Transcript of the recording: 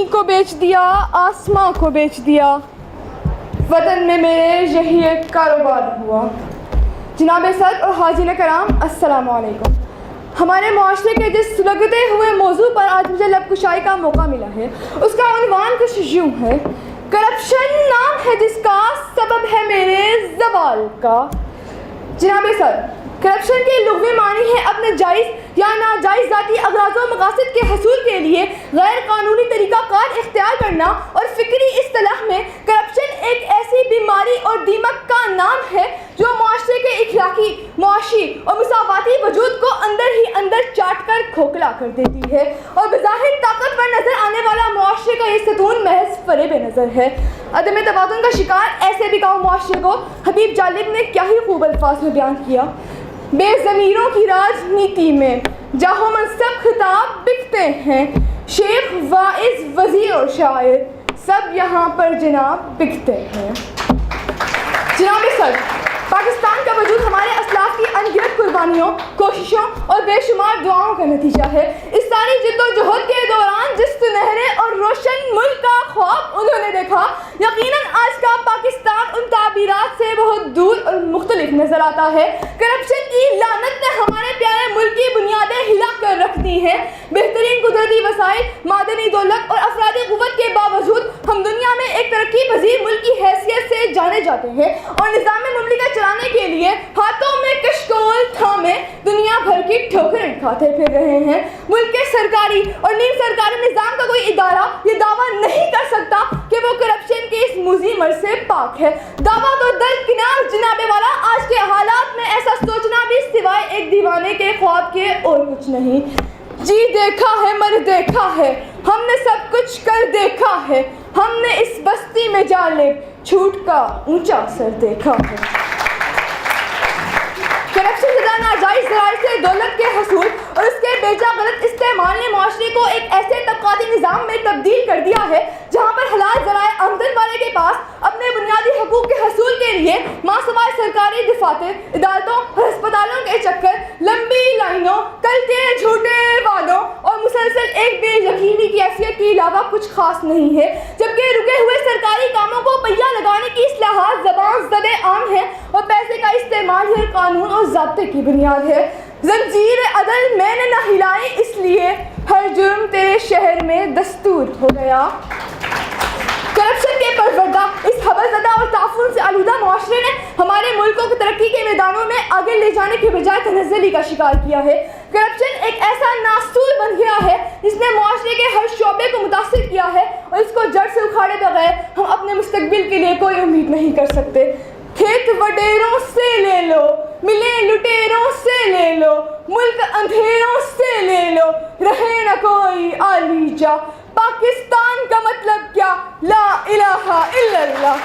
زمین کو بیچ دیا، آسماں کو بیچ دیا، وطن میں میرے یہی ایک کاروبار ہوا۔ جناب صدر اور حاضرین کرام، السلام علیکم۔ ہمارے معاشرے کے جس سلگتے ہوئے موضوع پر آج مجھے لب کشائی کا موقع ملا ہے، اس کا عنوان کچھ یوں ہے: کرپشن نام ہے جس کا سبب ہے میرے زوال کا۔ جناب صدر، کرپشن کے لغوی معنی ہے اپنے جائز یا ناجائز ذاتی اغراض و مقاصد کے حصول کے لیے غیر قانونی طریقہ کار اختیار کرنا، اور فکری اصطلاح میں کرپشن ایک ایسی بیماری اور دیمک کا نام ہے جو معاشرے کے اخلاقی، معاشی اور مساواتی وجود کو اندر ہی اندر چاٹ کر کھوکھلا کر دیتی ہے، اور بظاہر طاقتور نظر آنے والا معاشرے کا یہ ستون محض فریب نظر ہے۔ عدم توازن کا شکار ایسے بکاؤ معاشرے کو حبیب جالب نے کیا ہی خوب الفاظ میں بیان کیا: بے ضمیروں کی راجنیتی میں جاہ و منصب خطاب بکتے ہیں، شیخ واعظ وزیر اور شاعر سب یہاں پر جناب بکتے ہیں۔ جناب صدر، پاکستان کا وجود ہمارے اسلاف کی ان گنت قربانیوں، کوششوں اور بے شمار دعاؤں کا نتیجہ ہے۔ اس ساری جد و جہد کے دوران جس سنہرے اور روشن ملک کا خواب انہوں نے دیکھا، یقیناً آج کا پاکستان ان تعبیرات سے بہت دور اور مختلف نظر آتا ہے۔ کرپشن کی لعنت نے ہمارے پیارے ملک کی بنیادیں ہلا کر رکھ دی ہیں۔ بہترین قدرتی وسائل، معدنی دولت اور افرادی قوت کے باوجود ہم دنیا میں ایک ترقی پذیر ملک کی حیثیت سے جانے جاتے ہیں، اور نظام مملکت چلانے کے لیے ہاتھوں میں کشکول تھامے دنیا بھر کی ٹھوکریں کھاتے پھر رہے ہیں۔ ملک کے سرکاری اور نیم سرکاری نظام کا کوئی ادارہ یہ دعویٰ نہیں کر سکتا کہ وہ کرپشن کے اس موذی مرض سے پاک ہے۔ دعویٰ تو درکنار جناب والا، آج کے حالات میں ایسا سوچنا بھی سوائے ایک دیوانے کے خواب کے اور کچھ نہیں۔ جی دیکھا ہے مر دیکھا ہے، ہم نے سب کچھ کر دیکھا ہے، ہم نے اس بستی میں جالب جھوٹ کا اونچا سر دیکھا ہے۔ کرپشن زدہ ناجائز ذرائع سے دولت کے حصول اور اس کے بیجا غلط استعمال نے معاشرے کو ایک ایسے طبقاتی نظام میں تبدیل کر دیا ہے جہاں پر حلال ذرائع آمدن والے کے پاس اپنے بنیادی حقوق کے حصول کے لیے ماسوائے سرکاری دفاتر، عدالتوں اور ہسپتالوں کے چکر، لمبی لائنوں، کل کے جھوٹے وعدوں اور مسلسل ایک بے یقینی کیفیت کے علاوہ کچھ خاص نہیں ہے، جبکہ رکے ہوئے سرکاری کاموں کو پہیہ لگانے کی اصلاحات زبان زد عام ہے اور پیسے کا استعمال ہی قانون اور ضابطے کی بنیاد ہے۔ زنجیر عدل میں نے نہ ہلائی، اس لیے ہر جرم تیرے شہر میں دستور ہو گیا۔ کرپشن کے پروردہ اس حبل زدہ اور تعفن سے آلودہ معاشرے نے ہمارے ملکوں کو ترقی کے میدانوں میں آگے لے جانے کے بجائے تنزلی کا شکار کیا ہے۔ کرپشن ایک ایسا ناسور بن گیا ہے جس نے معاشرے کے ہر شعبے کو متاثر کیا ہے، اور اس کو جڑ سے اکھاڑے بغیر ہم اپنے مستقبل کے لیے کوئی امید نہیں کر سکتے۔ کھیت وڈیروں سے لے لو، ملیں لٹیروں سے لے لو، ملک اندھیروں سے لے لو، رہے نہ کوئی عالی جا، پاکستان کا مطلب کیا؟ لا الہ الا اللہ۔